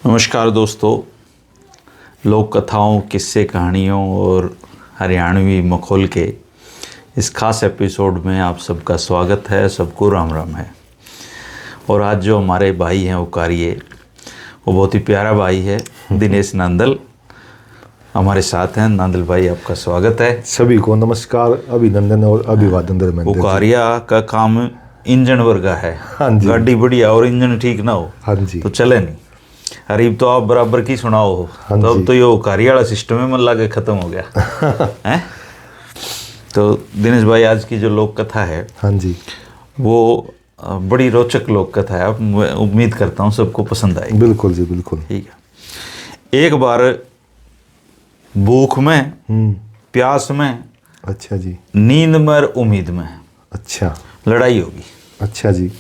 नमस्कार दोस्तों, लोक कथाओं, किस्से, कहानियों और हरियाणवी मखौल के इस खास एपिसोड में आप सबका स्वागत है। सबको राम राम है। और आज जो हमारे भाई हैं उकारिये, वो बहुत ही प्यारा भाई है, दिनेश नांदल हमारे साथ हैं। नांदल भाई, आपका स्वागत है। सभी को नमस्कार, अभिनंदन और अभिवादन। उकारिया का काम इंजन वर्गा है। हाँ जी। गाड़ी बढ़िया और इंजन ठीक ना हो हाँ जी, तो चले नहीं। अरीब तो आप बराबर की सुनाओ हो। हाँ तो जी। अब तो ये उकारिया वाला सिस्टम ही मन लागे खत्म हो गया है। तो दिनेश भाई, आज की जो लोक कथा है, हाँ जी, वो बड़ी रोचक लोक कथा है। अब मैं उम्मीद करता हूँ सबको पसंद आएगी। बिल्कुल जी, बिल्कुल। ठीक है। एक बार भूख में, प्यास में, अच्छा जी, नींद में और उम्मीद में अच्छा लड़ाई होगी। अच्छा जी।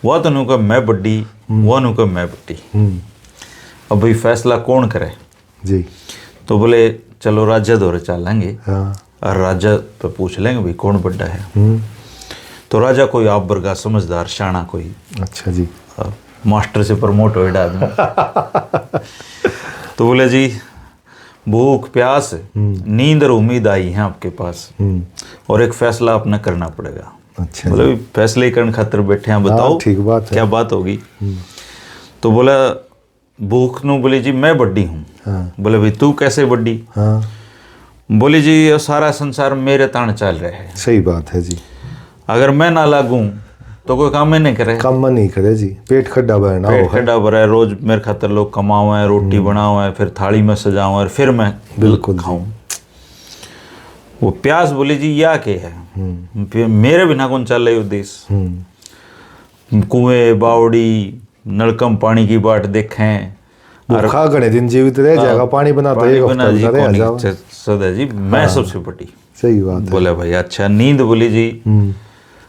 वह तो नुका मैं बड्डी, वह नुका मैं बड्डी। अब भाई फैसला कौन करे जी। तो बोले चलो राजा दौरे चलेंगे हाँ। और राजा पे पूछ लेंगे भाई कौन बड्डा है। तो राजा कोई आप वर्गा समझदार शाना कोई, अच्छा जी। मास्टर से प्रमोट हो आदमी। तो बोले जी, भूख, प्यास, नींद और उम्मीद आई है आपके पास, और एक फैसला आपने करना पड़ेगा। अच्छा बोले फैसले करने खातिर बैठे हैं, बताओ हाँ, ठीक बात है। क्या बात होगी। तो बोला भूख नु बोली जी मैं बड्डी हूँ। हाँ। बोले भाई तू कैसे बड्डी। हाँ, बोली जी ये सारा संसार मेरे तान चल रहा है, सही बात है जी। अगर मैं ना लागूं तो कोई काम ही नहीं करे। काम नहीं करे जी, पेट खड्डा भरना पेट हो है। खड्डा भरा है, रोज मेरे खातर लोग कमाओ है, रोटी बनाओ है, फिर थाली में सजाओ और फिर मैं बिल्कुल खाऊं। वो प्यास बोली जी या के है, मेरे बिना कौन चल रही देश। कुएं, बावड़ी, नलकम पानी की बाट देखें, भूखा घने दिन जीवित रह जाएगा, पानी बना तो एक हफ्ता जी रह जाओ। सदा जी मैं सबसे बड़ी। सही बात है। बोले भाई अच्छा। नींद बोली जी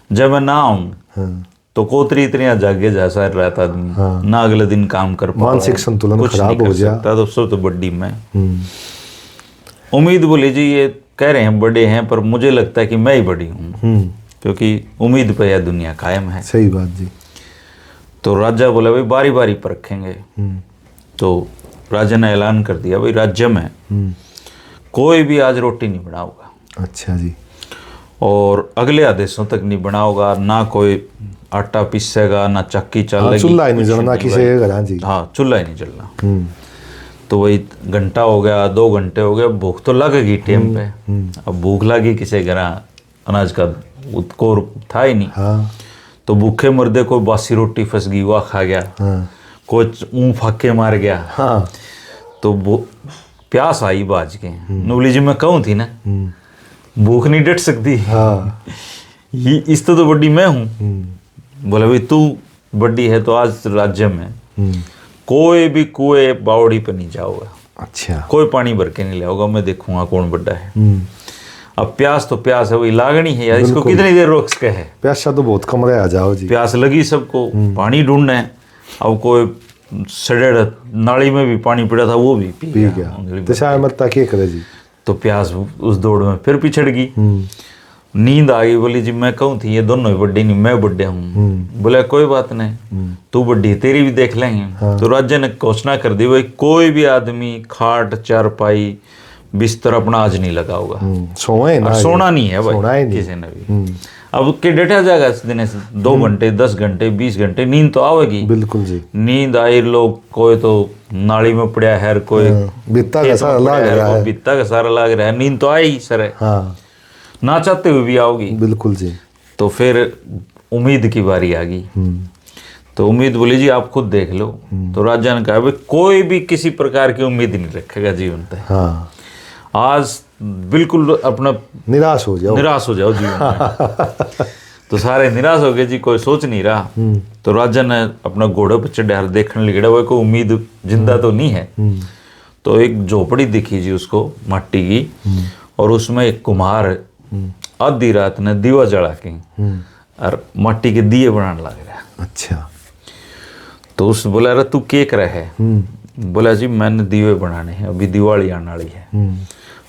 जब मैं ना आऊं हाँ, तो कोतरी इतनी जागे जैसा रहता आदमी, हाँ। ना अगले दिन काम कर पाए, मानसिक संतुलन कुछ खराब नहीं कर हो जा। सकता, तो सब तो बड्डी मैं। उम्मीद बोली जी ये कह रहे हैं बड़े हैं, पर मुझे लगता है कि मैं ही बड़ी हूँ, क्योंकि उम्मीद पे यह दुनिया कायम है। सही बात जी। तो राजा बोला भाई बारी बारी परखेंगे। तो राजा ने ऐलान कर दिया भाई राज्य में कोई भी आज रोटी नहीं बनाऊगा, अच्छा जी। और अगले आदेशों तक नहीं बनाओगा, ना कोई आटा पीसेगा, ना चक्की चलेगी, चूल्हा ही नहीं कुछ जलना किसी के घर। हाँ जी। हाँ, चूल्हा ही नहीं जलना। तो वही घंटा हो गया, 2 घंटे हो गए, भूख तो लगेगी टाइम पे। अब भूख लगी किसी घर, अनाज का उत्कोर था ही नहीं। हाँ। तो भूखे मर्दे कोई बासी रोटी फंस गई, वह खा गया। हाँ। कोई ऊँ फाके मार गया। हाँ। तो वो प्यास आई बाज के, बोली जी मैं कहूँ थी ना, भूख नहीं डट सकती। हाँ। इस तो बड्डी मैं हूँ। बोले भाई तू बड्डी है तो आज राज्य में कोई भी कुएं बावड़ी पे नहीं जाओगा, अच्छा। कोई पानी भर के नहीं लाओगा, मैं देखूंगा कौन बड्डा है। अब प्यास तो प्यास है, वही लागनी है यार, इसको कितनी देर रोक सके है। प्यासा तो बहुत कम रहा, जाओ जी। प्यास लगी सबको, पानी ढूंढना है। अब कोई सड़े नाली में भी पानी पड़ा था, वो भी पी गया। तो शायद मत क्या करे जी। तो प्यास उस दौड़ में फिर पिछड़ गई। नींद आ गई, बोली जी मैं कहूँ थी ये दोनों ही बड्डे नहीं, मैं बड्डे हूँ। बोले कोई बात नहीं, तू बड्डी तेरी भी देख लेंगे। तो राज्य ने घोषणा कर दी भाई कोई भी आदमी खाट, चारपाई, बिस्तर अपना आज नहीं लगाओगा, सोना नहीं है भाई किसी ने भी। अब के डेटा जाएगा इस दिन से 2 घंटे, 10 घंटे, 20 घंटे नींद तो आवेगी। बिल्कुल जी। नींद आई, लोग कोई तो नाली में पड़ा है, कोई बित्ता का सारा लाग रहा है, बित्ता का सारा लाग रहा है, नींद तो आई सर है। हाँ, ना चाहते हुए भी आओगी। बिल्कुल जी। तो फिर उम्मीद की बारी आ गई। तो उम्मीद बोली जी आप खुद देख लो। तो राजा ने कहा भाई कोई भी किसी प्रकार की उम्मीद नहीं रखेगा जीवन पे। हाँ, आज बिल्कुल अपना निराश हो जाओ जीवन में। तो सारे निराश हो गए जी, कोई सोच नहीं रहा। तो राजा ने अपना घोड़े पर चढ़ा देखने लगे, वो कोई उम्मीद जिंदा तो नहीं है। तो एक झोपड़ी दिखी जी उसको मट्टी की, और उसमें एक कुम्हार आधी रात ने दीवा जला के और मट्टी के दिए बनाने लग रहा। अच्छा। तो उस बोला अरे तू क्या करे है। बोला जी मैंने दिए बनाने हैं, अभी दिवाली आने वाली है,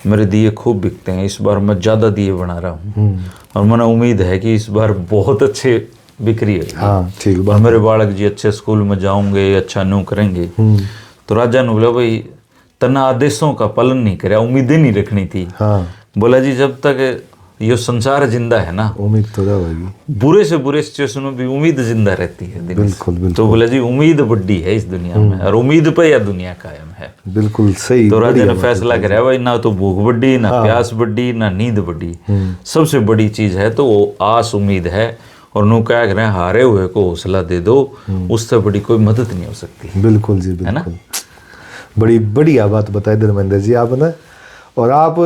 मेरे दिए खूब बिकते हैं, इस बार मैं ज़्यादा दिए बना रहा हूँ, और मैंने उम्मीद है कि इस बार बहुत अच्छे बिक्री है। हाँ, ठीक और मेरे बालक जी अच्छे स्कूल में जाओगे, अच्छा न्यू करेंगे, तो राजा ने बोला भाई तना आदेशों का पालन नहीं कराया, उम्मीदें नहीं रखनी थी। हाँ बोला जी जब तक ये संसार जिंदा है ना, उम्मीद तो रहेगी। बुरे से बुरे सिचुएशन में भी उम्मीद जिंदा रहती है दिनेश। बिल्कुल बिल्कुल। तो बोला जी उम्मीद बड़ी है इस दुनिया में, और उम्मीद पे यह दुनिया कायम है। बिल्कुल सही। तो राजा ने फैसला कराया भाई ना तो भूख बढ़ी, ना प्यास बढ़ी, ना नींद बढ़ी, सबसे बड़ी चीज है तो वो आस उम्मीद है। और नु क्या करें, हारे हुए को हौसला दे दो, उससे बड़ी कोई मदद नहीं हो सकती। बिल्कुल जी बिल्कुल, है ना? बड़ी बढ़िया बात बताई धर्मेंद्र जी आपने। और आप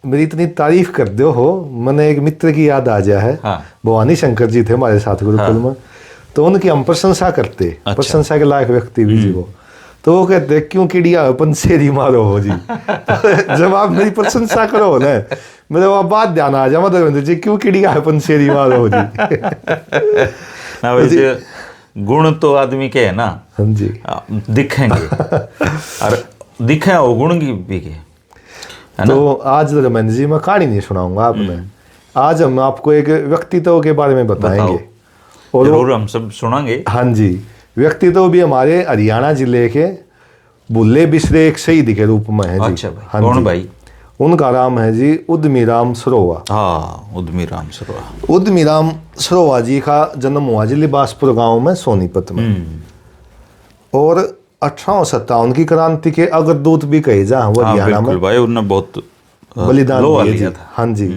मेरी इतनी तारीफ कर दो हो, मैंने एक मित्र की याद आ जा है। हाँ। भवानी शंकर जी थे हमारे साथ गुरुकुल में, तो उनकी हम प्रशंसा करते। अच्छा। प्रशंसा के लायक व्यक्ति भी जी वो। तो वो कहते क्यों किड़िया पंछेरी मारो हो जी। जब आप मेरी प्रशंसा करो ना, मेरे वहाँ बात ध्यान आ जाए धर्मेंद्र जी, क्यों किड़िया पंछेरी मारो हो जी। ना वैसे गुण तो आदमी के है ना, हाँ जी, दिखेंगे और दिखे वो गुण की भी के, है ना? तो आज धर्मेंद्र जी मैं कहानी नहीं सुनाऊंगा आपने, आज हम आपको एक व्यक्तित्व के बारे में बताएंगे। और जरूर हम सब सुनाएंगे। हाँ जी, व्यक्तित्व भी हमारे हरियाणा जिले के बुल्ले बिसरे एक शहीद के रूप में है जी। अच्छा भाई, हाँ कौन जी। भाई? उनका नाम है जी उद्यमी राम सरोवा। हाँ, उद्यमी राम सरोवा। उद्यमी राम सरोवा जी का जन्म हुआ जी लिबासपुर गांव में सोनीपत में। और 1857 की क्रांति के अग्रदूत भी कहे जा वो हरियाणा में। भाई उन्होंने बहुत बलिदान लोहा दिया लिया जी। था। हाँ जी।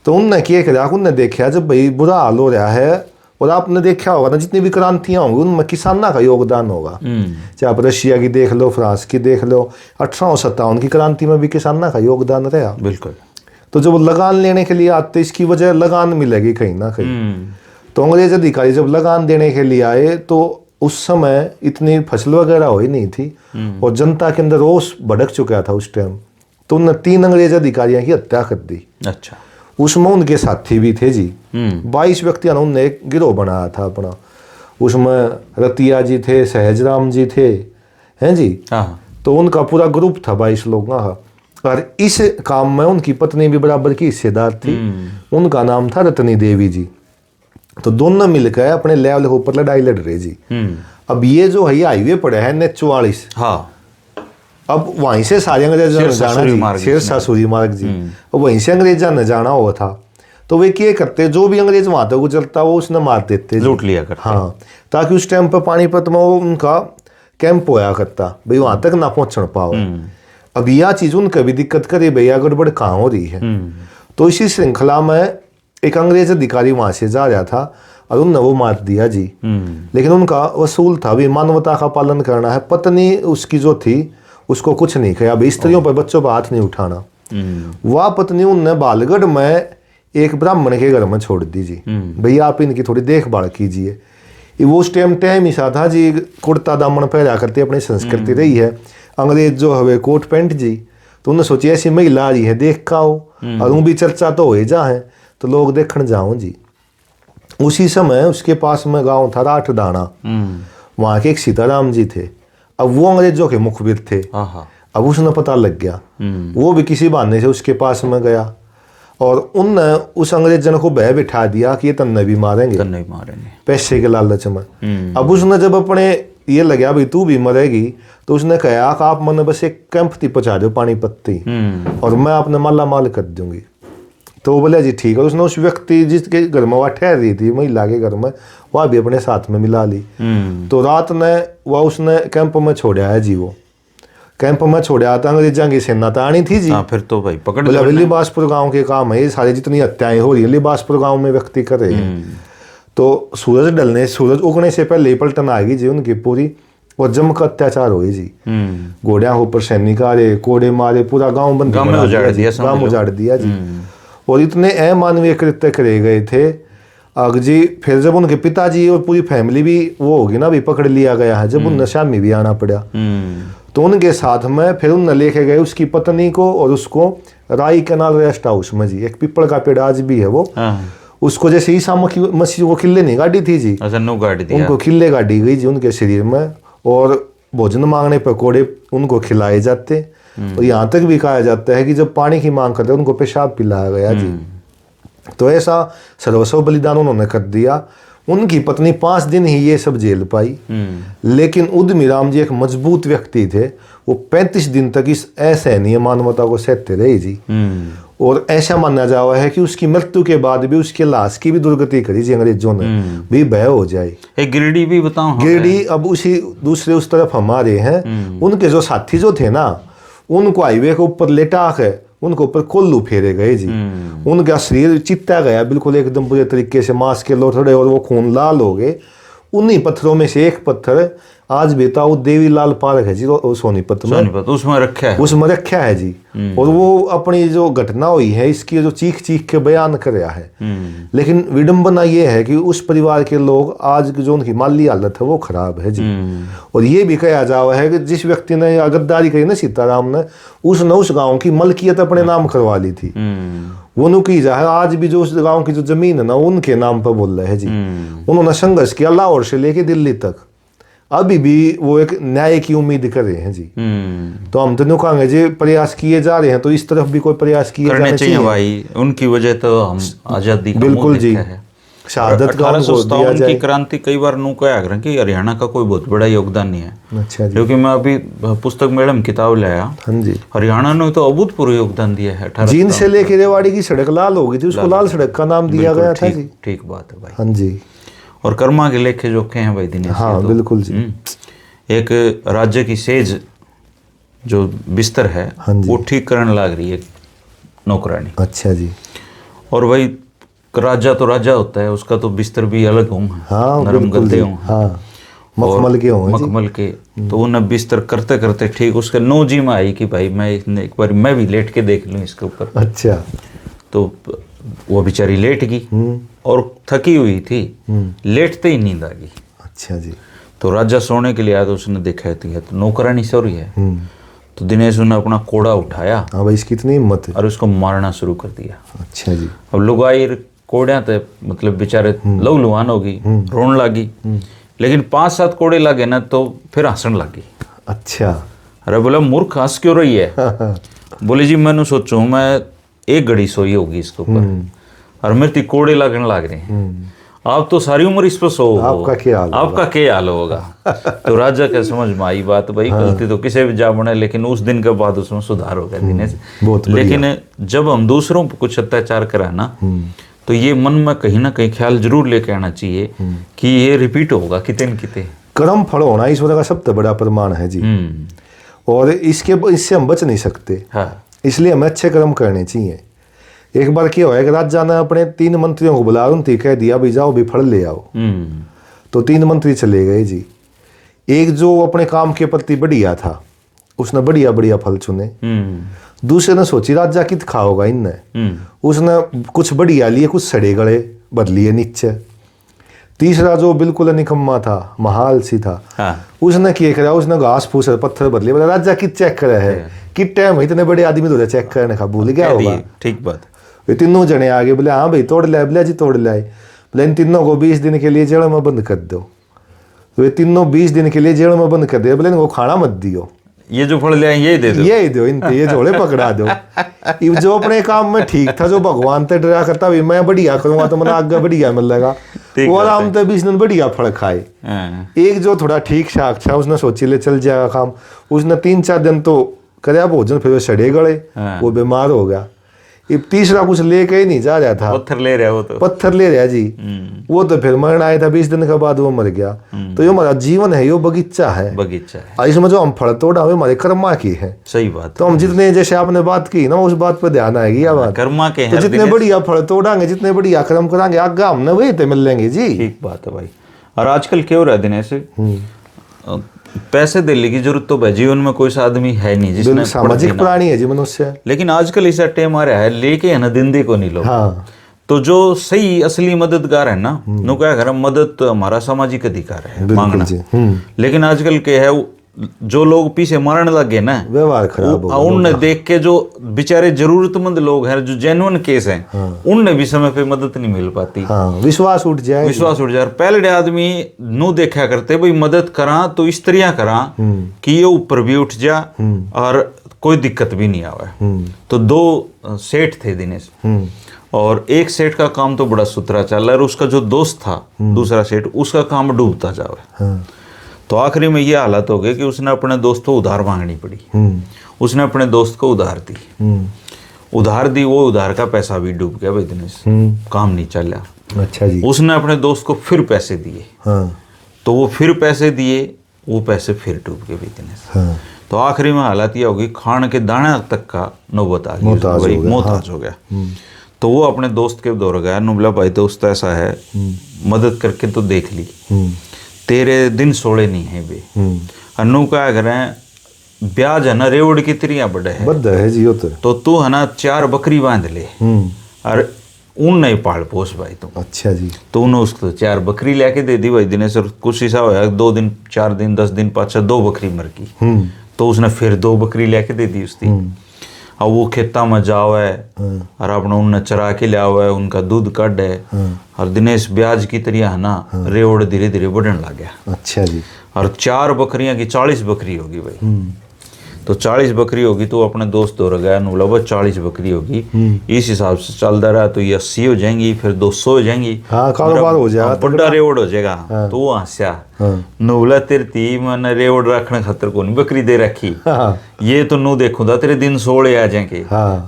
तो उनने क्या करा, उनने देखा जब भाई बुरा हाल हो रहा है, और आपने देखा होगा ना जितनी भी क्रांतियां होंगी उनमें किसानों का योगदान होगा। चाहे आप रशिया की देख लो, फ्रांस की देख लो, 1857 की क्रांति में भी किसानों का योगदान रहा। बिल्कुल। तो जब लगान लेने के लिए आते, इसकी वजह लगान मिलेगी कहीं ना कहीं। तो अंग्रेज अधिकारी जब लगान देने के लिए आए, तो उस समय इतनी फसल वगैरह हुई नहीं थी, और जनता के अंदर रोष भड़क चुका था उस टाइम। तो उन्होंने 3 अंग्रेज अधिकारियों की हत्या कर दी। अच्छा। उसमें उनके साथी भी थे जी। 22 व्यक्तियों ने उन्होंने एक गिरोह बनाया था अपना। उसमें रतिया जी थे, सहजराम जी थे, हैं जी। हाँ। तो उनका पूरा ग्रुप था 22 लोगों का। और इस काम में उनकी पत्नी भी बराबर की हिस्सेदार थी। उनका नाम था रतनी देवी जी। तो दोनों मिलकर अपने लेवल के ऊपर लड़ाई लड़ रहे जी। अब ये जो है हाईवे पड़ा है ने 44। हाँ। अब वहीं से सारे अंग्रेजों ने जाना जी, सिरसा सूरी मार्ग जी। अब वहीं से अंग्रेजों ने जाना हुआ था। तो वे क्या करते, जो भी अंग्रेज वहां तक गुजरता वो उसने मार देते, लूट लिया करते। हाँ, ताकि उस टाइम पर पानीपत में वो उनका कैंप होया करता, भाई वहां तक ना पहुंच पाओ। अब यह चीज उनका भी दिक्कत करे, भैया गड़बड़ कहाँ हो रही है। तो इसी श्रृंखला में एक अंग्रेज अधिकारी वहां से जा रहा था और उनने वो मार दिया जी। लेकिन उनका वसूल था भी मानवता का पालन करना है। पत्नी उसकी जो थी उसको कुछ नहीं किया, भाई स्त्रियों पर बच्चों पर हाथ नहीं उठाना। वह पत्नी उनने बालगढ़ में एक ब्राह्मण के घर में छोड़ दी जी, भैया आप इनकी थोड़ी देखभाल कीजिए। वो उस टाइम ही सा था जी, कुर्ता दामन पहना करते अपनी संस्कृति रही है। अंग्रेज जो हवे कोट पैंट जी, तो उन्होंने सोची ऐसी महिला आ रही है देख का हो, और वो भी चर्चा तो हो जा है, तो लोग देखने जाओ जी। उसी समय उसके पास में गांव था राठदाना, वहां के एक सीताराम जी थे। अब वो अंग्रेजों के मुखबिर थे। अब उसने पता लग गया, वो भी किसी बहाने से उसके पास में गया, और उनने उस अंग्रेज जन को बह बिठा दिया कि ये तन्ने भी मारेंगे, पैसे के लालच में। अब उसने जब अपने ये लगा भाई तू भी मरेगी, तो उसने कहा कि आप मैंने बस एक कैंप थी पहुंचा दो पानीपत थी, और मैं आपने माला माल कर दूंगी। तो बोले जी ठीक है। उसने उस व्यक्ति जिसके घर में वह ठहर रही थी, महिला के घर में, वह भी अपने साथ में मिला ली। तो रात ने वह उसने कैंप में छोड़ा है जी। वो कैंप में छोड़ा था, अंग्रेजों की सेना तो आनी थी जी। फिर तो भाई पकड़ बोला लिबासपुर गांव के काम है ये सारे, जितनी हत्याएं हो रही है लिबासपुर गांव में व्यक्ति कर रहे हैं। तो सूरज उगने से पहले ही पलटन आ गई जी उनकी पूरी, और जमकर अत्याचार हुई जी। घोड़िया ऊपर सैनिक आ रहे, कोड़े मारे, पूरा गाँव बंद, गाँव उजाड़ दिया जी। और इतने अमानवीय कृत्य करे गए थे अग जी। फिर जब उनके पिताजी और पूरी फैमिली भी वो होगी ना भी पकड़ लिया गया है, जब उन नशा में भी आना पड़ा, तो उनके साथ में फिर उन लेके गए उसकी पत्नी को और उसको राई कैनाल रेस्ट हाउस में जी। एक पीपल का पेड़ आज भी है वो। उसको जैसे ईसा मसीह को खिल्ले नहीं गाड़ी थी जी, उनको खिल्ले गाड़ी गई जी उनके शरीर में, और भोजन मांगने पर कोड़े उनको खिलाए जाते। और यहाँ तक भी कहा जाता है कि जब पानी की मांग करते उनको पेशाब पिलाया गया जी। तो ऐसा सर्वस्व बलिदान उन्होंने कर दिया। उनकी पत्नी 5 दिन ही ये सब झेल पाई। लेकिन उद्यमी राम जी एक मजबूत व्यक्ति थे, वो 35 दिन तक इस असहनीय मानवता को सहते रहे जी। और ऐसा माना जा रहा है कि उसकी मृत्यु के बाद भी उसके लाश की भी दुर्गति करी जी अंग्रेजों ने, भी भय हो जाए। एक गिरडी भी बताओ। गिरडी अब उसी दूसरे उस तरफ हमारे हैं, उनके जो साथी जो थे ना, उनको हाईवे के ऊपर लेटा के उनके ऊपर कोल्लू फेरे गए जी। उनका शरीर चित्ता गया बिल्कुल एकदम बुरे तरीके से, मांस के लोथड़े और वो खून लाल हो गए। उन्हीं पत्थरों में से एक पत्थर आज भी वो देवी लाल पार्क है जी, सोनीपत में, उसमें रखा है, उसमें रखा है जी। और वो अपनी जो घटना हुई है इसकी जो चीख चीख के बयान कर रहा है। लेकिन विडंबना ये है कि उस परिवार के लोग आज जो उनकी माली हालत है वो खराब है जी। और ये भी कहा जा रहा है कि जिस व्यक्ति ने गद्दारी करी ना सीताराम ने, उसने उस गांव की मलकियत अपने नाम करवा ली थी। वो नुकी जा है आज भी जो उस गांव की जो जमीन है ना उनके नाम पर बोल रहे हैं जी। उन्होंने संघर्ष किया लाहौर से लेके दिल्ली तक, अभी भी वो एक न्याय की उम्मीद कर रहे हैं जी। तो हम तो कहेंगे जी प्रयास किए जा रहे हैं, तो इस तरफ भी कोई प्रयास किए जाने चाहिए भाई। उनकी वजह तो हम आजादी का बिल्कुल जी, शहादत का 1857 की क्रांति कई बार नु कहा करें कि हरियाणा का कोई बहुत बड़ा योगदान नहीं है। अच्छा जी। क्योंकि मैं अभी पुस्तक मैडम किताब लाया, हाँ जी, हरियाणा ने तो अभूतपूर्व योगदान दिया है। जींद से लेके रेवाड़ी की सड़क लाल हो गई थी, उसको लाल सड़क का नाम दिया गया था जी। ठीक बात है भाई। हाँ जी। और कर्मा के लेखे जोखे हैं भाई दिनेश। हाँ बिल्कुल जी। एक राज्य की सेज जो बिस्तर है वो ठीक करने लग रही है नौकरानी। अच्छा जी। और भाई राजा तो राजा होता है, उसका तो बिस्तर भी अलग हों, नरम गद्दे हों, मखमल के हों, मखमल के। तो उन्हें बिस्तर करते करते ठीक उसके नौजी में आई कि भाई मैं एक बार मैं भी लेट के देख लूँ इसके ऊपर। अच्छा। तो वो बेचारी लेट गई और थकी हुई थी, लेटते ही नींद आ गई। अच्छा जी। तो राजा सोने के लिए आया, तो उसने देखा है तो नौकरानी सो रही है। तो दिनेश ने अपना कोड़ा उठाया, हाँ भाई इसकी इतनी हिम्मत है, और उसको मारना शुरू कर दिया। अच्छा जी। अब लुगाई कोड़िया थे, मतलब बेचारे लहूलुहान हो गई, रोन लगी। लेकिन 5-7 कोड़े लगे ना तो फिर हंसन लगी। अच्छा। अरे बोला मूर्ख हंस क्यों रही है? बोले जी मैंने सोचूं मैं एक घड़ी सोई होगी इसके ऊपर, और मेरे कोड़े लगने लग रहे हैं। आप तो सारी उम्र इस पर सो, आपका क्या हाल होगा। तो राजा के समझ में आई बात, भाई गलती तो किसी भी जा बने, लेकिन उस दिन के बाद उसमें सुधार हो गया दिनेश। लेकिन जब हम दूसरों पर कुछ अत्याचार करा ना, तो ये मन में कहीं ना कहीं ख्याल जरूर लेके आना चाहिए कि ये रिपीट होगा किते न किते। कर्म फल होना ईश्वर का सबसे बड़ा प्रमाण है जी। और इससे हम बच नहीं सकते। इसलिए हमें अच्छे कर्म करने चाहिए। एक बार क्या हुआ कि राजा ने अपने 3 मंत्रियों को बुला उनती कह दिया भाई जाओ भी फल ले आओ। तो 3 मंत्री चले गए जी। एक जो अपने काम के प्रति बढ़िया था उसने बढ़िया बढ़िया फल चुने। दूसरे ने सोची राजा कित खाओगा इनने, उसने कुछ बढ़िया लिए, कुछ सड़े गड़े बद लिए नीचे। तीसरा जो बिल्कुल निकम्मा था, महाल सी था, उसने क्या करा, उसने घास फूस पत्थर बदले। बोला राजा कित चेक करे है, कित टाइम इतने बड़े आदमी तो चेक करने का भूल गया होगा। ठीक बात। वे तीनों जने आगे बोले हाँ भाई तोड़ लाए। बोले जी तोड़ लाए। बोले इन तीनों को 20 दिन के लिए जेल में बंद कर दो। वे तीनों 20 दिन के लिए जेल में बंद कर दिया। बोले इनको खाना मत दियो, ये जो फल ले आए यही दे दो, यही दो इनते, ये झोले पकड़ा दो। जो अपने काम में ठीक था, जो भगवान से डरा करता भी मैं बढ़िया करूंगा तो मैंने आगे बढ़िया मिलेगा, वो आराम से 20 दिन बढ़िया फल खाए। एक जो थोड़ा ठीक ठाक था उसने सोची ले चल जाएगा काम, उसने 3-4 दिन तो कराया भोजन, फिर वो सड़े गड़े, वो बीमार हो गया। ये तीसरा कुछ लेके ही नहीं जा रहा था, पत्थर ले रहा, वो तो पत्थर ले रहा जी। वो तो फिर मरण आया था, 20 दिन के बाद वो मर गया। तो ये हमारा जीवन है, ये बगीचा है, बगीचा है। इसमें जो हम फल तोड़ा हुए हमारे कर्मा की है। सही बात। तो हम जितने, जैसे आपने बात की ना, उस बात पर ध्यान आएगी या बात कर्मा के, तो जितने बढ़िया फल तोड़ांगे, जितने बढ़िया कर्म करांगे, आगे हमने वही तो मिल लेंगे जी। ठीक बात है भाई। और आजकल क्या हो रहा है दिनेश, पैसे देने की जरूरत तो भाई जीवन में कोई सा आदमी है नहीं जिसने, सामाजिक प्राणी है जी मनुष्य। लेकिन आजकल ऐसा टाइम आ रहा है लेके है ना दिन दे को नहीं लोग। तो जो सही असली मददगार है ना, नो क्या कर मदद तो हमारा सामाजिक अधिकार है मांगना। लेकिन आजकल क्या है, जो लोग पीछे मारने लगे ना, व्यवहार खराब हो, उनने देख के जो बेचारे जरूरतमंद लोग हैं, जो जेन्युइन केस हैं, उनने भी समय पे मदद नहीं मिल पाती। विश्वास उठ जाए, पहले आदमी नु देखा करते भाई मदद करा तो इस तरह करा कि ये ऊपर भी उठ जा और कोई दिक्कत भी नहीं आवे। तो 2 सेठ थे दिनेश, और एक सेठ का काम तो बड़ा सुथरा चल रहा है, और उसका जो दोस्त था दूसरा सेठ, उसका काम डूबता जावे। हाँ। तो आखिरी में ये हालत हो गई कि उसने अपने दोस्त को उधार मांगनी पड़ी। उसने अपने दोस्त को उधार दी, उधार दी, वो उधार का पैसा भी डूब गया भाई दिनेश, काम नहीं चला। अच्छा जी। उसने अपने दोस्त को फिर पैसे दिए, हाँ। तो वो फिर पैसे दिए, वो पैसे फिर डूब गए भाई दिनेश। हाँ। तो आखिरी में हालत ये होगी, खान के दाने तक का नौबत आ गई, मोहताज हो गया। तो वो अपने दोस्त के दौर गया, बोला भाई दोस्त ऐसा है, मदद करके तो देख ली, तेरे दिन सोड़े नहीं है बे। अन्नू क्या करें, ब्याज है ना रेवड़ की तिरिया बड़े है, बद्दा है जी होता है। तो तू है ना 4 बकरी बांध ले, और उन नहीं पाल पोस भाई तुम। अच्छा जी। तो उन्होंने उसको 4 बकरी लेके दे दी भाई दिनेश, और कुछ ऐसा होया 2 दिन 4 दिन 10 दिन पाछा 2 बकरी मर गई। तो उसने फिर 2 बकरी लेके दे दी उसकी। अब वो खेता में जावे और अपना उन्हें चरा के लियावे, उनका दूध काटे, और दिनेश ब्याज की तरह है ना रेवड़ धीरे धीरे बढ़ने लग गया। अच्छा जी। और 4 बकरियां की 40 बकरी होगी भाई। तो 40 बकरी होगी, तो अपने दोस्त दौड़ गया, बोला भाई 40 बकरी होगी, इस हिसाब से चलता रहा तो ये 80 हो जाएंगी, फिर 200 हो जाएंगी, हाँ, कारोबार हो जाएगा, बड़ा रेवड़ हो जाएगा। तो वो हंसा, बोला तेरे ती मैंने रेवड़ रखने खातर को नहीं बकरी दे रखी, ये तो नू देखूंगा तेरे दिन 16 आ जाएंगे।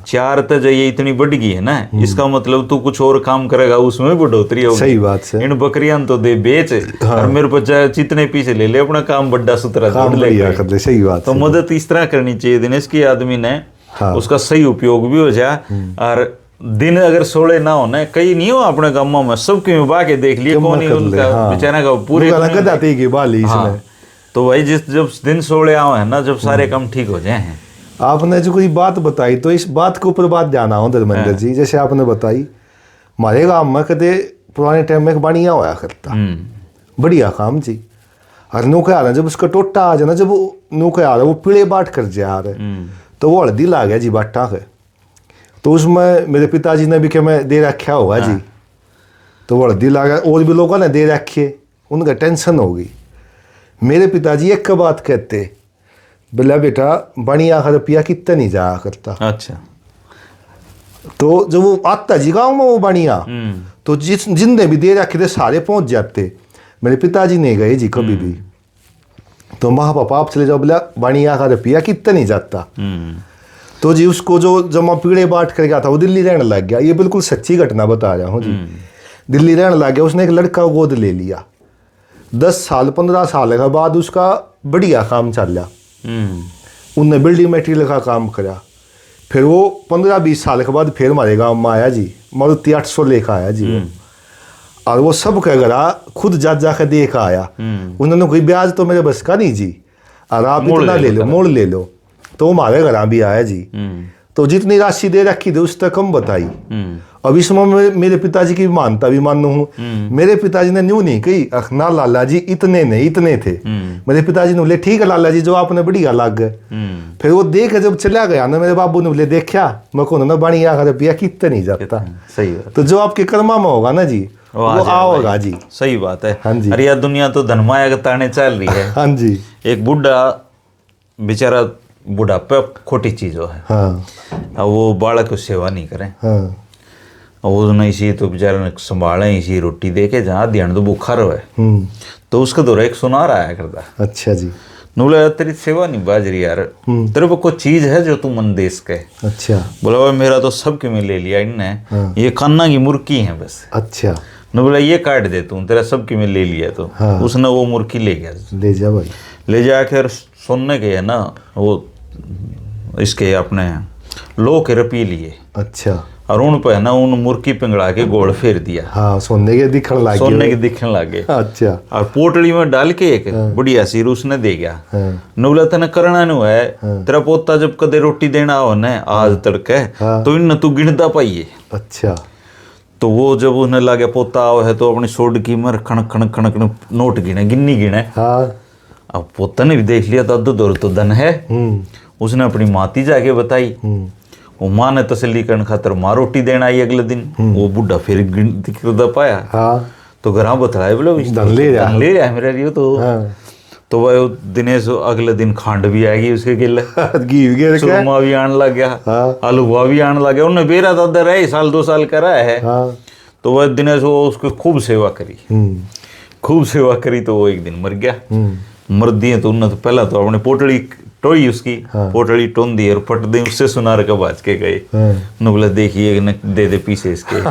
4 तो ये इतनी बढ़ गई है ना, इसका मतलब तू कुछ और काम करेगा उसमें भी बढ़ोतरी होगी। सही बात है। इन बकरियां तो दे बेच, और मेरे को चाहे जितने पीछे ले ले, अपना काम बड़ा सुथरा कर ले। सही बात। तो मदद इस तरह करनी चाहिए दिनेश की आदमी ने, उसका सही उपयोग भी हो जाए, और दिन अगर 16 ना होना, कई नहीं हो अपने गांवों में सबके में बाके देख लिए कौन ही उनका बेचारा का पूरे तो भाई जिस जब दिन 16 आओ है ना, जब सारे काम ठीक हो जाए हैं। आपने जो कोई बात बताई, तो इस बात के ऊपर बात जाना हो धर्मेंद्र जी, जैसे आपने बताई हमारे गांव में कदे पुराने टाइम में एक बढ़िया होया करता, बढ़िया काम जी। और नौके आ रहा जब उसका टोटा आ जाए ना, जब नौके आ रहा वो पीले बाट कर जा रहे, तो वो हल्दी ला गया जी बाटा के, तो उसमें मेरे पिताजी ने भी क्या मैं दे रखा होगा जी, तो वो हल्दी ला गया, और भी लोगों ने दे रखे, उनका टेंशन होगी। मेरे पिताजी एक बात कहते, बोला बेटा बढ़िया का रुपया कितना नहीं जाया करता। अच्छा। तो जब वो आता जी गाँव में वो बढ़िया, तो जिनने भी दे रखे थे सारे पहुंच जाते, मेरे पिताजी नहीं गए जी कभी भी। तो माँ पापा आप चले जाओ, बोला बढ़िया का रुपया कितना नहीं जाता। तो जी उसको जो जमा पीड़े बांट कर गया था वो दिल्ली रहने लग गया, ये बिल्कुल सच्ची घटना बता रहा हूँ जी। दिल्ली रहने लग गया, उसने एक लड़का गोद ले लिया, 10 साल 15 साल के बाद उसका बढ़िया काम चल रहा, उनने बिल्डिंग मटेरियल का काम करा। फिर वो 15-20 साल के बाद फिर हमारे गांव में आया जी, मारुति 800 लेकर आया जी, और वो सब कह गया खुद जा के देख आया। उन्होंने कोई ब्याज तो मेरे बस का नहीं जी, और आप इतना ले लो, मोड़ ले लो। तो हमारे घर भी आया जी, तो जितनी राशि दे रखी थी उससे कम बताई। अब इसमें मेरे पिताजी की मानता भी मानू हूँ, मेरे पिताजी ने न्यू नहीं कही ना लाला जी इतने नहीं इतने थे। मेरे पिताजी ने बोले ठीक है लाला जी जो आपने बढ़िया लग गए। फिर वो देख जब चला गया ना, मेरे बाबू ने बोले देखा मैं को ना बढ़िया का रुपया कितना नहीं जाता। सही बात। तो जो आपके कर्मा में होगा ना जी वो आओगा जी। सही बात है। हाँ जी। अरे यार दुनिया तो धनमाया के ताने चल रही है। हाँ जी। एक बुढ़ा बेचारा बुढ़ापे खोटी चीज है। हाँ। अब वो बालक को सेवा नहीं करें। हाँ। वो नहीं इसी तो बेचारे ने संभाले इसी रोटी दे के जहाँ ध्यान तो भूखा रहे। तो उसका दौरा एक सुनार आया करता। अच्छा जी। बोला तेरी सेवा नहीं बाजरी यार, तेरे को कोई चीज है जो तू मन देश के। अच्छा। बोला भाई मेरा तो सबके में ले लिया इनने। हाँ। ये कान्ना की मुर्की है बस। अच्छा। न बोला ये काट दे तू, तेरा सबके में ले लिया। तो हाँ। उसने वो मुर्की ले गया, ले जा भाई, ले जाकर सुनने के है ना वो इसके अपने लो के रुपये लिए। अच्छा। और उन पे है ना उन मुर्की पिंगड़ा के गोल फेर दिया। हाँ, सोने के दिखने लगे। सोने के दिखने लगे। अच्छा। और पोटली में डाल के एक बढ़िया सी उसने दे गया। बोला तेने करना नहीं है, तेरा पोता जब कदे रोटी देना हो न आज तड़के तो इन तू गिनता पाइए। अच्छा। तो वो जब उन्हें लगे पोता आओ है तो अपनी सोड की मर खणक खणक खणक नोट गिने गिन्नी गिने। अब पोता ने भी देख लिया तो दौर तो धन है। उसने अपनी माती जाके बताई, वो माँ ने तसल्ली करने खातर माँ रोटी देना आई अगले दिन। वो बुढ़ा फिर गिनती पाया। तो घर बतलाए बोले धन ले रहा है मेरा रियो। तो तो वह दिनेश अगले दिन खांड भी आएगी उसके गिले, घी गिर के चूरमा भी आने लग गया, हाँ। हलवा भी आने लग गया। उन्हें बेरा दादा रहे साल 2 साल का रहा है। हाँ। तो वह दिनेश वो उसको खूब सेवा करी, खूब सेवा करी। तो वो एक दिन मर गया। मर दिए तो उन्होंने तो पहला तो अपने पोटड़ी टोई उसकी, पोटड़ी टोन दी और पट दी, उससे सुनार का बाज के गए। न बोला देखिए न दे दे पीछे इसके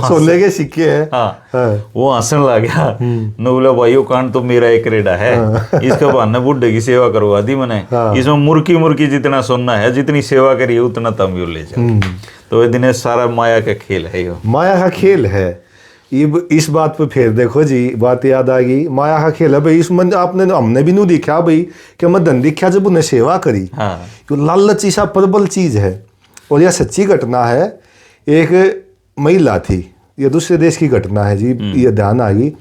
सोने के सिक्के हैं। हाँ, वो हंसने लग गया। न बोला भाई वो कांड तो मेरा एक रेडा है, इसका बहाना बुढ़े की सेवा करवा दी मैंने। इसमें मुर्की मुर्की जितना सोना है, जितनी सेवा करी उतना तम भी ले जा। तो दिनेश सारा माया का खेल है, यो माया का खेल है। इस बात पे फिर देखो जी, बात याद आ गई, माया का खेल है भाई। इसमें आपने हमने भी नहीं दिखा भाई कि मैं धन दिखा जब उन्हें सेवा करी। हाँ। तो लालच ईसा प्रबल चीज है। और यह सच्ची घटना है। एक महिला थी, यह दूसरे देश की घटना है जी, ये ध्यान आ गई।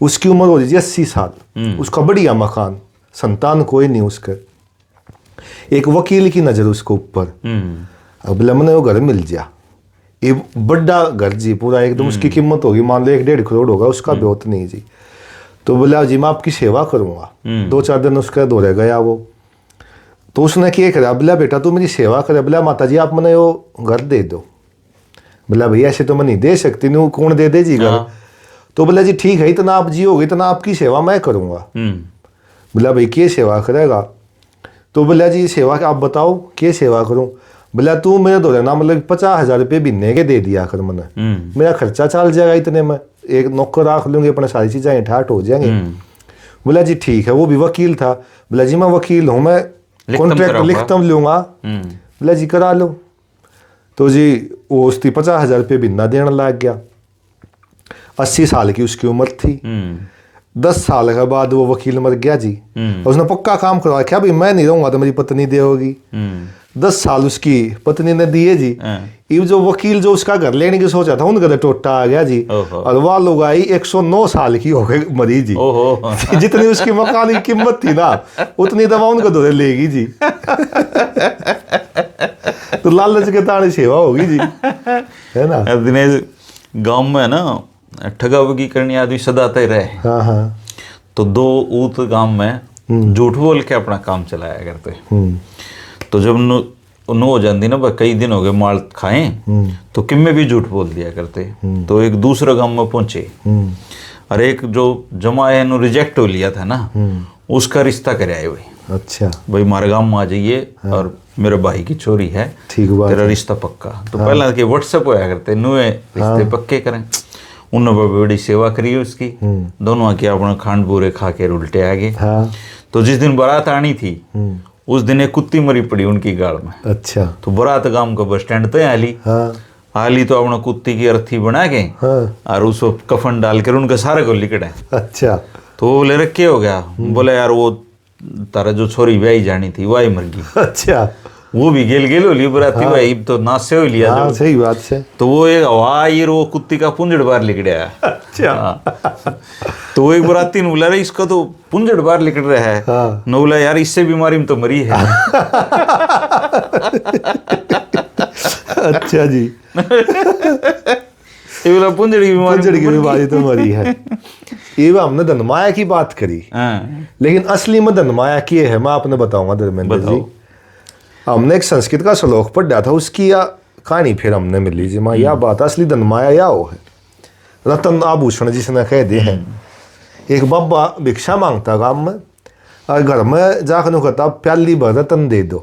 उसकी उम्र हो रही 80 साल, उसका बढ़िया मकान, संतान कोई नहीं उसके। एक वकील की नजर उसके ऊपर, अब लमने वो घर मिल जा, ये बड़ा घर जी पूरा एकदम। उसकी कीमत होगी मान लो 1-1.5 करोड़ होगा, उसका ब्योत नहीं जी। तो बोला जी मैं आपकी सेवा करूंगा। 2-4 दिन उसका दौरे गया वो। तो उसने क्या करा, बोला बेटा तू मेरी सेवा करे। बोला माता जी आप मैंने वो घर दे दो। बोला भैया ऐसे तो मैं नहीं दे सकती, नहीं कौन दे दे जी घर। तो बोला जी ठीक है, इतना आप जियोगे इतना आपकी सेवा मैं करूंगा। बोला भाई क्या सेवा करेगा। तो बोला जी सेवा आप बताओ क्या सेवा करूं। बोला तू मेरे दौरे ना मतलब 50,000 रुपये महीने के दे दिया कर मैंने, मेरा खर्चा चल जाएगा इतने में, एक नौकर रख लूंगे अपने सारी चीजें ठाट हो जाएंगे। बोला जी ठीक है। वो भी वकील था। बोला जी मैं वकील हूँ, मैं कॉन्ट्रैक्ट लिखता लूंगा। बोला जी करा लो। तो जी वो उसकी 50,000 रुपये महीना देने लग गया। 80 साल की उसकी उम्र थी। 10 साल के बाद वो वकील मर गया जी। उसने पक्का काम करवाया, क्या भाई मैं नहीं रहूंगा तो मेरी पत्नी देगी। 10 साल उसकी पत्नी ने दिए जी। ये जो वकील जो उसका घर लेने की सोचा था उनका तो टोटा आ गया जी। और वह लोग आई 109 साल की हो गई मरी जी। जितनी उसकी मकान की कीमत थी ना उतनी दवा उनको दौरे लेगी जी। तो लालच के ताने सेवा होगी जी, है ना। दिनेश गांव में ना ठगावगी करने आदमी सदाते रहे। हाँ हाँ। तो 2 ऊत गांव में झूठ बोल के अपना काम चलाया करते। तो जब नो हो जाती ना भाई कई दिन हो गए माल खाएं, तो किम्मे भी झूठ बोल दिया करते। तो एक दूसरे गांव में पहुंचे और एक जो जमाए नो रिजेक्ट हो लिया था ना, उसका रिश्ता करे आए भाई। अच्छा भाई हमारे गांव में आ जाइए और मेरे भाई की चोरी है, ठीक बात, तेरा रिश्ता पक्का। तो पहला के व्हाट्सएप होया करते नुए रिश्ते पक्के करें। उन्होंने बड़ी सेवा करी उसकी। दोनों आके अपना खांड बोरे खा के उल्टे आ गए। तो जिस दिन बारात आनी थी उस दिन एक कुत्ती मरी पड़ी उनकी गाड़ में। अच्छा। तो बारात गांव का बस स्टैंड तो आली। आली तो अपना कुत्ती की अर्थी बना के और उसको कफन डालकर उनके सारे को लिकड़े। अच्छा। तो वो बोले रखे हो गया। बोले यार वो तारा जो छोरी ब्याही जानी थी वही मर गई। अच्छा। वो भी गेल हो ली बराती भाई तो नाश से हो लिया। हाँ, सही बात है। तो वो एक हवा ये वो कुत्ती का पुंजड़ बार लिकड़ा है। अच्छा। तो वो एक बराती ने बोला रे इसका तो पुंजड़ बार लिकड़ रहा है। न बोला यार इससे बीमारी में तो मरी है। अच्छा जी। ये बोला पुंजड़ की बीमारी तो मरी है। ये हमने धनमाया की बात करी, लेकिन असली में धनमाया की है मैं आपने बताऊंगा धर्मेंद्र जी। हमने एक संस्कृत का श्लोक पढ़ा था, उसकी या कहानी फिर हमने मिली जी। माँ यह बात असली धनमाया या वो है रतन आभूषण जिसने कह दे हैं। एक बाबा भिक्षा मांगता गांव में और घर में जाकर कहता प्याली भर रतन दे दो।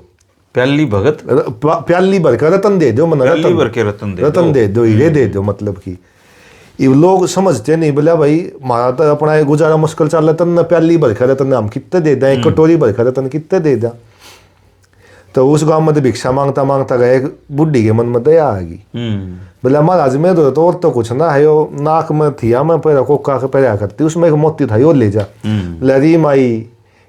प्याली भगत प्याली भर का रतन दे दो, मतलब रतन दे दो हीरे दे दो। मतलब कि ये लोग समझते नहीं। बोला भाई हमारा तो अपना गुजारा मुश्किल चल रहा था, प्याली भर का रतन हम कितने दे दें, एक कटोरी भर का रतन कितने दे दें। तो उस गांव में भिक्षा मांगता मांगता गए, एक बुढ़ी के मन में दया आ गई। बोला महाराज में तो और तो कुछ ना है, यो नाक में थिया में पैरा कोका के पैरा करती, उसमें एक मोती था यो ले जा। लरी माई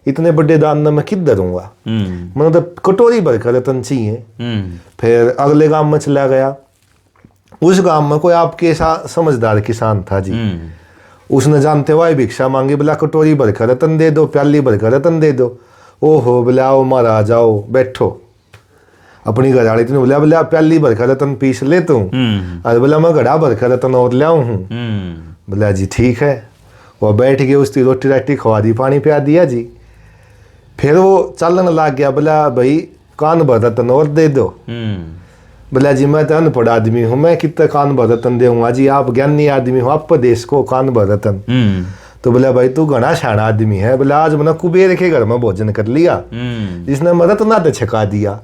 इतने बड़े दान में मैं किधर दूंगा, मैंने तो कटोरी भर कर रतन चाहिए। फिर अगले गांव में चला गया। उस गांव में कोई आपके समझदार किसान था जी। उसने जानते हुए भिक्षा मांगी। बोला कटोरी भर कर रतन दे दो, प्याली भर कर रतन दे दो। ओहो बोला आओ महाराज आओ बैठो। अपनी घराड़ी ने बोला बोला प्याली भर कर रतन पीस ले तू। अरे बोला मैं घड़ा भर कर रतन और लियाऊं हूँ। बोला जी ठीक है। वो बैठ के उसकी रोटी राटी खवा दी, पानी पिया दिया जी। फिर वो चलन लग गया, बोला भाई कान भर रतन और दे दो। बोला जी मैं तो अनपढ़ आदमी हूँ, मैं कितना कान भर रतन दूंगा जी, आप ज्ञानी आदमी हो, आप देश को कान भर रतन। तो बोला भाई तू घना शाना आदमी है। बोला आज मैंने कुबेर के घर में भोजन कर लिया, जिसने मदद ना तो छका दिया।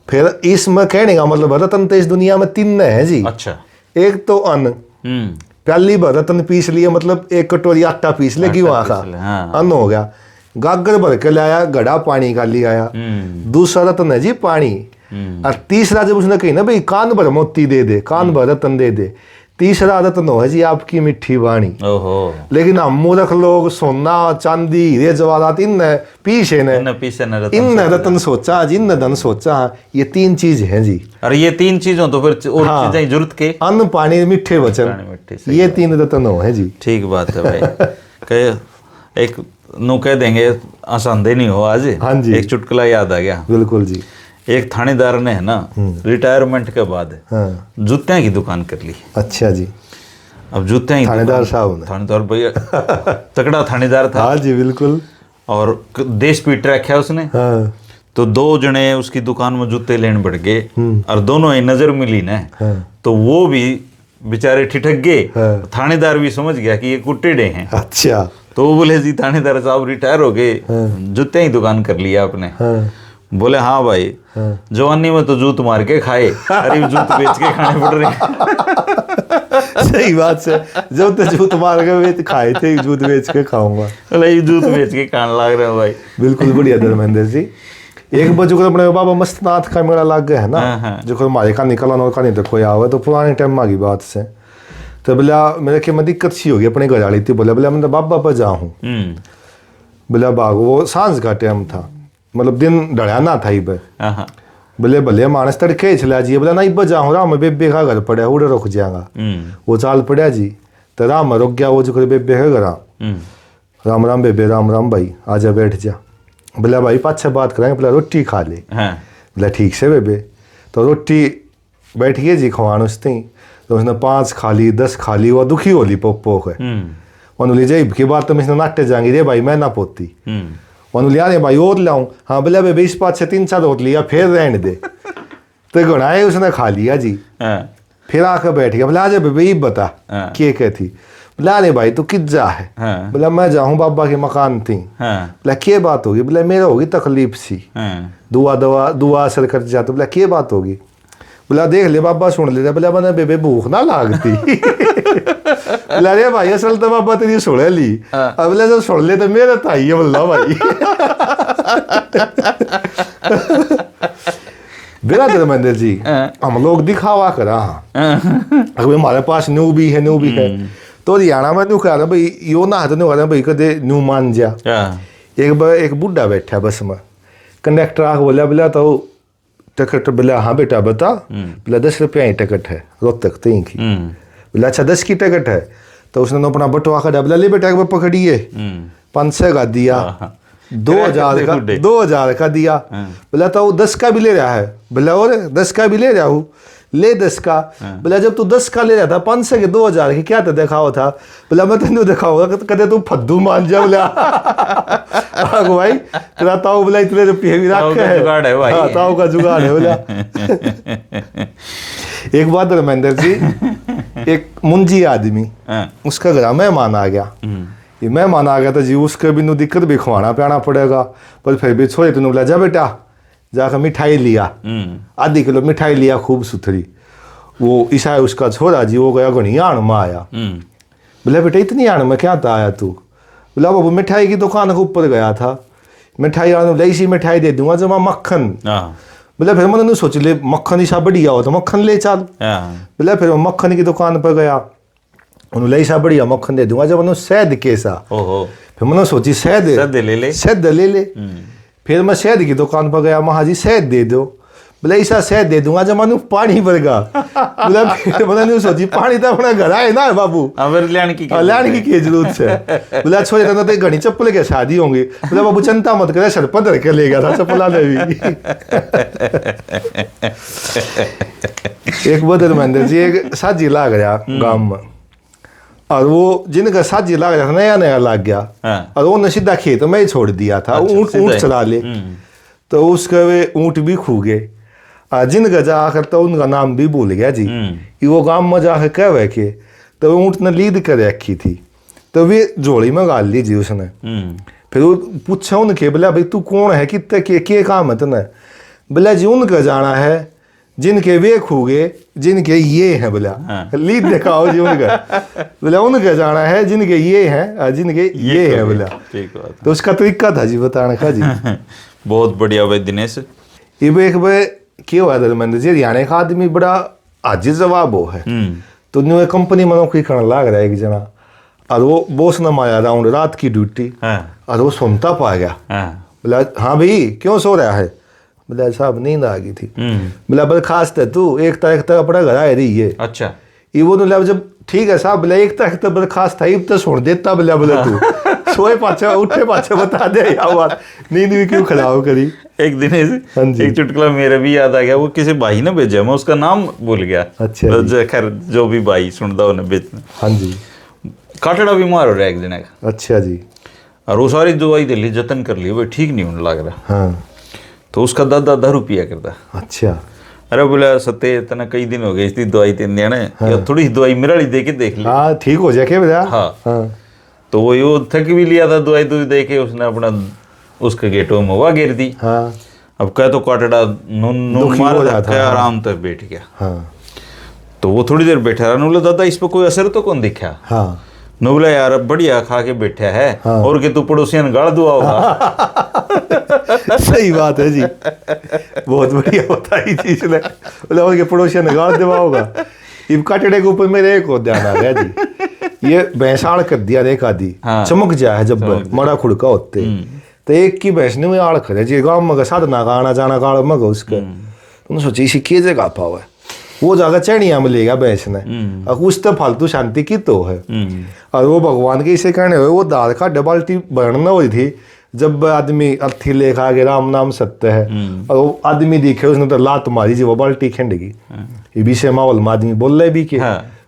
फिर इसमें कहने का मतलब रतन तो इस दुनिया में 3 है जी। अच्छा। एक तो अन्न, प्याली भर रतन पीस लिए, मतलब 1 कटोरी आटा पीस ले कि वहां का अन्न हो गया। गागर भर के लाया, घड़ा पानी का ले आया। दूसरा रतन है जी पानी। और तीसरा जब उसने कही ना भाई कान भर मोती दे दे, कान भर रतन दे दे, तीसरा रतन है जी आपकी मीठी वाणी। लेकिन हम मूर्ख लोग सोना चांदी हीरे जवाहरात इन पीछे ने इन रतन सोचा जी, इन धन सोचा। ये 3 चीज है जी। और ये 3 चीजों तो फिर और चीजें जरूरत के, अन्न पानी मीठे वचन, ये 3 रतन है जी। ठीक बात है भाई। कहे एक नु कह देंगे आसान नहीं हो आज। हाँ जी। एक चुटकुला याद आ गया। बिल्कुल जी। एक थानेदार ने है ना रिटायरमेंट के बाद जूतियां की दुकान कर ली। अच्छा जी। अब जूतियां थानेदार साहब ने, थानेदार भैया तगड़ा थानेदार था। हाँ जी बिल्कुल। और देश पीट रखा उसने। हाँ। तो 2 जने उसकी दुकान में जूते लेने बढ़ गए और दोनों ही नजर मिली ना। तो वो भी बेचारे ठिठक गए। थानेदार भी समझ गया कि ये कुट्टेड़े हैं। अच्छा। तो वो बोले जी थानेदार साहब रिटायर हो गए, जूते ही दुकान कर लिया आपने। बोले हाँ भाई, जवानी में तो जूत मार के खाए, अरे जूत बेच के खाने पड़ रहे। सही बात से, जब तो जूत मार के बेच खाए थे, जूत बेच के खाऊंगा। बोले ये जूत बेच के खाने लग रहे हो भाई। बिल्कुल बढ़िया धर्मेंद्र जी। एक बार जो अपने बाबा मस्तनाथ का मेला लग गया है ना, जो हमारे का निकला और का नहीं तो कोई आवे, तो पुराने टाइम की बात से। तो बोला मेरे के में दिक्कत सी होगी, अपने घर वाली थी। बोला मैं बाबा पर जाऊँ। बोला बाग वो सांझ का टाइम था, मतलब दिन ढड़ा ना था। इब बोले भले मानस तड़के चला जी। बोला ना इब जाऊँ, राम बेबे का घर पड़ा उड़े रुक जाएगा। वो चाल पड़ा जी। तो राम रुक गया, वो जो बेबे का घर। राम राम बेबे, राम राम भाई, आजा बैठ जा। बोला भाई पाछे बात करेंगे, बोला रोटी खा ले। बोला ठीक से बेबे। तो रोटी बैठ गए जी खवान उसने। तो उसने 5 खा ली, 10 खा ली। वो दुखी होली पोपो है। उन्होंने ले की बात तो मैं नाटे जाएंगे रे भाई, मैं ना पोती। उन्होंने लिया भाई और लाऊं। हाँ बोला बेबे इस पास से 3-4 रोट लिया, फिर रहने दे। तो घनाए उसने खा लिया जी। फिर आकर बैठ गया। बोला आजा बेबे ये बता क्या कहती। बोला अरे भाई तू किस जा है। बोला मैं जाऊँ बाबा के मकान थी। बोला क्या बात होगी। बोला मेरा होगी तकलीफ सी, दुआ असर कर जाता। बोला क्या बात होगी। बोला देख ले बाबा सुन ले। बोला मैंने बेबे भूख ना लागती। बोला अरे भाई असल तो बाबा तेरी सुन ली। अब बोला जब सुन ले तो मेरा था ही बोला भाई। बेरा धर्मेंद्र जी, हम लोग दिखावा करा। अगर हमारे पास न्यू भी है तो हरियाणा में न्यू करा भाई, यो ना तो नहीं भाई कदे न्यू मान जा। एक बुढ़ा बैठा बस में, कंडक्टर आके बोला तो टिकट। बोला हाँ बेटा बता। बोला 10 रुपया ही टिकट है रोहतक तक की। बोला अच्छा 10 की टिकट है। तो उसने अपना बटवा का बोला ले बेटा एक बार पकड़िए। 500 का दिया, 2000 का दिया। बोला तो 10 का भी ले रहा है। बोला और 10 का भी ले रहा हूँ, ले 10 का। बोला जब तू 10 का ले रहा था 500 के 2000 की क्या तो दिखाओ था। बोला मैं तेन दिखाऊंगा कदे तू फद्दू मान जा। बोला भाई तेरा ताऊ बोला इतने रुपये भी रख है, ताऊ का जुगाड़ है। बोला एक बात धर्मेंद्र जी, एक मुंजी आदमी, उसका घर मेहमान आ गया। ये मेहमान आ गया तो जी उसके भी दिक्कत भी खवाना पियाना पड़ेगा। पर फिर भी छोड़े तूने बोला जा बेटा, जाकर मिठाई लिया, आधी किलो मिठाई लिया खूब सुथरी। वो ईसा उसका छोरा जी वो गया घनी आण में आया। बोला बेटा इतनी आण में क्या था आया तू। बोला वो मिठाई की दुकान के ऊपर गया था, मिठाई ऐसी मिठाई दे दूंगा जमा मक्खन। बोला फिर मैंने सोच ले मक्खन ईसा बढ़िया हो तो मक्खन ले चल। बोला फिर मक्खन की दुकान पर गया, उन्होंने ऐसा बढ़िया मक्खन दे दूंगा जब उन्होंने शहद कैसा। फिर मैंने सोची शहद ले ले। फिर मैं शहद की दुकान पर गया, महाजी शहद दे दो। बोला ऐसा शहद दे दूंगा जब मैंने पानी भरगा। बोला फिर मैंने सोची पानी तो अपना घर आए ना बाबू, लैंड की जरूरत है। बोला छोटे कहना तो घनी चप्पल के शादी होंगी। बोला बाबू चिंता मत करे, सर पर धर के ले गया था चप्पला ने भी। एक बार धर्मेंद्र जी एक साझी ला गया गाँव में, और वो जिनका साजी लग रहा था नया नया लग गया। हाँ। और वो सीधा खेत में ही छोड़ दिया था। अच्छा, ऊँट सीधा ऊँट ही। चला ले, तो उसके वे ऊँट भी खू गए। जिनका जाकर तो उनका नाम भी भूल गया जी। ये वो गांव में जाकर कह के तो ऊँट ने लीड कर रखी थी, तो वे झोली में गाल ली जी उसने। फिर वो पूछा उनके, बोला भाई तू कौन है, कितने के काम है तने? बोला जी उनका जाना है जिनके वे खू गए, जिनके ये हैं। बोला लीड दिखाओ जी उनका। बोला उनका जाना है जिनके ये हैं और जिनके ये हैं। बोला ठीक बात। तो उसका तरीका था जी बताने का जी। बहुत बढ़िया भाई दिनेश। ये एक बार क्या हुआ धर्मेंद्र जी, हरियाणा का आदमी बड़ा आजिज जवाब हो है। तो न्यू कंपनी में नौकरी करने लग रहा है एक जना, और वो बॉस ने मारा राउंड रात की ड्यूटी। और वो सुनता पा गया। बोला हाँ भाई क्यों सो रहा है? बोला साहब नींद आ गई थी। बोला बर्खास्त है तू, 1 तारीख तक अपना घर आ रही है। अच्छा। ये वो बोला जब ठीक है साहब, बोला 1 तारीख तक बर्खास्त था, अब तो सुन देता। बोला बोला तू सोए पाछे उठे पाछे बता दे यार बात, नींद भी क्यों खराब करी। एक दिनेश, एक चुटकुला मेरे भी याद आ गया, वो किसी भाई ने भेजा, मैं उसका नाम भूल गया। अच्छा। खैर जो भी भाई सुनता उन्हें भेजना। हाँ जी। काटड़ा बीमार हो रहा है एक दिन का। अच्छा जी। और वो सारी दवाई दे ली, जतन कर ली, वो ठीक नहीं होने लग रहा। हाँ। तो उसका दादा दारू पिया करता। अच्छा। अरे बोला सत्य तना कई दिन हो गए इसकी दवाई तेन देने। हाँ। थोड़ी दवाई मेरा ली दे के देख ली। हाँ ठीक हो जाए क्या बेटा। हाँ। तो वो यो थक भी लिया था, दवाई दे के उसने अपना उसके गेटों में हवा गिर दी। हाँ। अब कह तो काटड़ा नून मार जाता, आराम तक बैठ गया। हाँ। तो वो थोड़ी देर बैठा रहा। बोला दादा इस पर कोई असर तो कौन दिखा? हाँ। नो बोला यार अब बढ़िया खा के बैठा है। हाँ। और कि तू पड़ोसियों ने गाड़ दुआ होगा। सही बात है जी, बहुत बढ़िया बताई थी इसने। बोला और के पड़ोसियों ने गाड़ दुआ होगा। इब काटड़े के ऊपर मेरे एक और ध्यान आ गया जी, ये भैंसाड़ कर दिया एक आदि। हाँ। चमक जाए जब मड़ा खुड़का होते, तो एक की भैंस ने में आड़ करे जी, गाँव में साधना का आना जाना गाड़ मगा उसका। उन्होंने सोची इसी के जगह पावा है, वो जाकर चढ़िया में लेगा भैंस ने। और कुछ तो फालतू शांति की तो है। और वो भगवान के इसे कहने हुए वो दाल का डबाल्टी बरन हुई थी, जब आदमी अर्थी लेखा के राम नाम सत्य है। और वो आदमी दिखे उसने तो लात मारी जी, वो बाल्टी खेंडेगी। ये भी से माहौल में आदमी बोल रहे भी कि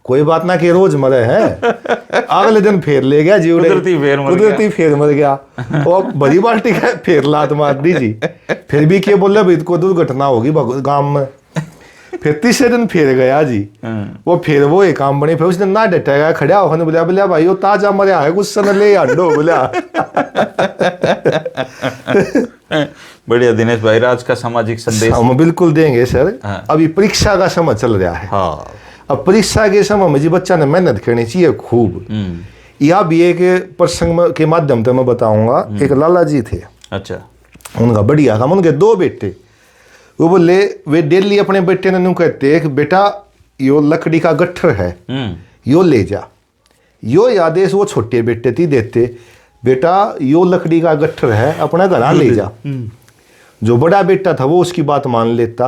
कोई बात ना कि रोज मरे हैं। अगले दिन फेर ले गया जी, कुदरती फेर मर गया। और बड़ी बाल्टी का फेर लात मार दी जी। फिर भी क्या बोल रहे भाई को दुर्घटना होगी गाँव में। फिर तीसरे दिन फिर गया जी। वो फिर वो एक काम बनी, फिर उसने ना डटेगा खड़ा होने बोला, बोला भाई वो ताजा मरे है कुछ सन ले आडो। बोला बढ़िया दिनेश भाई, आज का सामाजिक संदेश हम बिल्कुल देंगे सर। अभी परीक्षा का समय चल रहा है। हाँ। अब परीक्षा के समय में जी बच्चा ने मेहनत करनी चाहिए खूब। यह भी एक प्रसंग के माध्यम से मैं बताऊंगा। एक लाला जी थे। अच्छा। उनका बढ़िया काम, उनके 2 बेटे। वो बोले वे डेली अपने बेटे ने यूं कहते कि बेटा यो लकड़ी का गट्ठर है, यो ले जा। यो आदेश वो छोटे बेटे थी देते, बेटा यो लकड़ी का गट्ठर है अपना घर ले जा। जो बड़ा बेटा था वो उसकी बात मान लेता,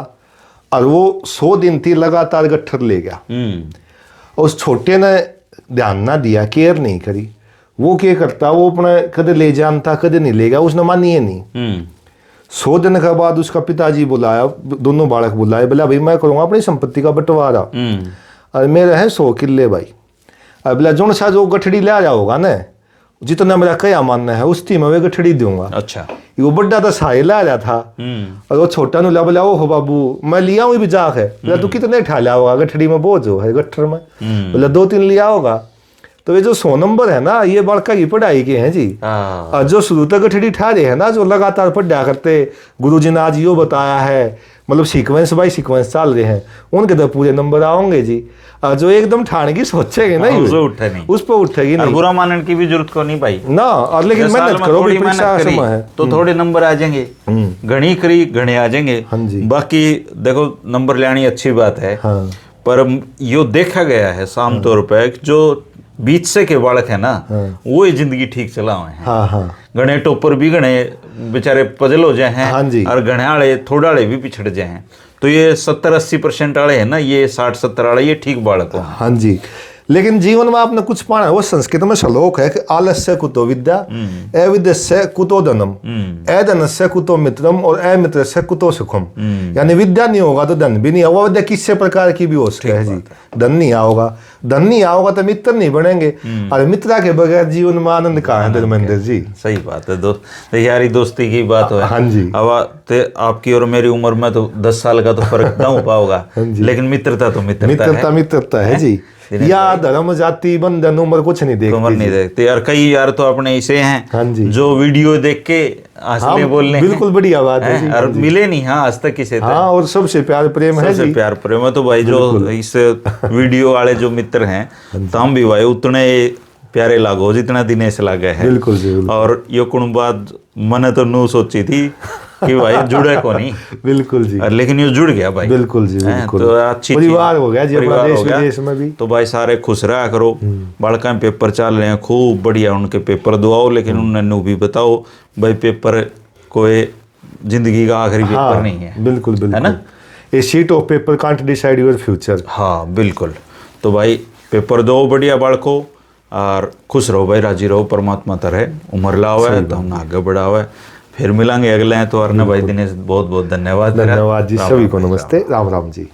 और वो 100 दिन थी लगातार गट्ठर ले गया। उस छोटे ने ध्यान ना दिया, केयर नहीं करी। वो क्या करता, वो अपना कदे ले जानता कदे नहीं ले गया, उसने मानिए नहीं। 100 दिन के बाद उसका पिताजी बुलाया, दोनों बालक बुलाए, बोला भाई मैं करूँगा अपनी संपत्ति का बंटवारा, और मेरे हैं 100 किले भाई। अब बोला जो सा जो गठड़ी ले आया होगा ना, जितना मेरा क्या मानना है उसी में वे गठड़ी दूंगा। अच्छा। वो बड्डा तो साए ला रहा था, और वो छोटा नुला बोला ओ हो बाबू मैं लिया हूँ भी जाक है। बोला तू कितने ठा लिया होगा गठड़ी में, बोझ हो है गट्ठर में? बोला 2-3 लिया होगा। तो ये जो 100 नंबर है ना, ये बड़का की पढ़ाई के हैं जी। और जो शुरू तक गठड़ी ठारे है ना, जो लगातार पढ़ा करते, गुरुजी ने आज यो बताया है, मतलब सीक्वेंस बाय सीक्वेंस चल रहे हैं, उनके तो पूरे नंबर आओगे जी। और जो एकदम ठाने की सोचेंगे ना, उस पर उठेगी नहीं। बुरा मानने की भी जरूरत को नहीं भाई ना। और लेकिन मेहनत करो, परीक्षा समय है तो थोड़े नंबर आ जाएंगे, घनी करी घने आ जाएंगे। बाकी देखो नंबर लेनी अच्छी बात है, पर यो देखा गया है साम तौर पर जो बीच से के बालक है ना, वो जिंदगी ठीक चला हुए हैं। गणे टोपर भी गणे बेचारे पजल हो जाए हैं, और गणे आले थोड़ा आले भी पिछड़ जाए हैं। तो ये 70-80% वाले हैं ना, ये 60-70 वाले ये ठीक बालक हो। हाँ जी। लेकिन जीवन में आपने कुछ पाना है। वो संस्कृत में श्लोक है कि आलस्य कुतो विद्या, अविद्यस्य कुतो धनम, अधनस्य कुतो मित्रम और अमित्रस्य कुतो सुखम। यानी विद्या नहीं होगा तो धन भी नहीं होगा। विद्या किसी प्रकार की भी हो सकती है जी, धन नहीं आओगा, धन नहीं आओगा तो मित्र नहीं बनेंगे, और मित्र के बगैर जीवन में आनंद कहाँ है धर्मेंद्र जी। सही बात है दोस्त, यारी दोस्ती की बात है। हाँ जी। अब आपकी और मेरी उम्र में तो 10 साल का तो फर्क ना हो पाओगा, लेकिन मित्रता तो मित्रता है जी। या धर्म जाति बंधन उम्र कुछ नहीं देखती, उम्र नहीं देखते। और कई यार तो अपने ऐसे हैं जो वीडियो देख के हंसने बोलने, बिल्कुल बढ़िया बात है जी। और मिले नहीं हाँ आज तक किसी। हाँ, और सबसे प्यार प्रेम है जी, सबसे प्यार प्रेम है। तो भाई जो इस वीडियो वाले जो मित्र हैं, तो हम भी भाई उतने प्यारे लागो जितना दिनेश लागे है। बिल्कुल जी, बिल्कुल। और ये कुण बात मैंने तो नू सोची थी कि भाई जुड़े को नहीं। बिल्कुल जी, लेकिन ये जुड़ गया भाई। बिल्कुल जी, बिल्कुल। तो अच्छी परिवार हो गया जी अपना, देश विदेश में भी। तो भाई सारे खुश रहा करो। बालका में पेपर चल रहे हैं, खूब बढ़िया उनके पेपर दुआओ, लेकिन उन्होंने भी बताओ भाई पेपर कोई जिंदगी का आखिरी पेपर नहीं है। बिल्कुल बिल्कुल, है ना। A sheet of paper can't decide your future. हाँ बिल्कुल। तो भाई पेपर दो बढ़िया बालको, और खुश रहो भाई, राजी रहो। परमात्मा तरह उम्र लाओ है तो हम आगे बढ़ाओ है। फिर मिलेंगे अगले हैं तो। और ना भाई दिनेश बहुत बहुत धन्यवाद। धन्यवाद जी, सभी को नमस्ते, राम राम जी।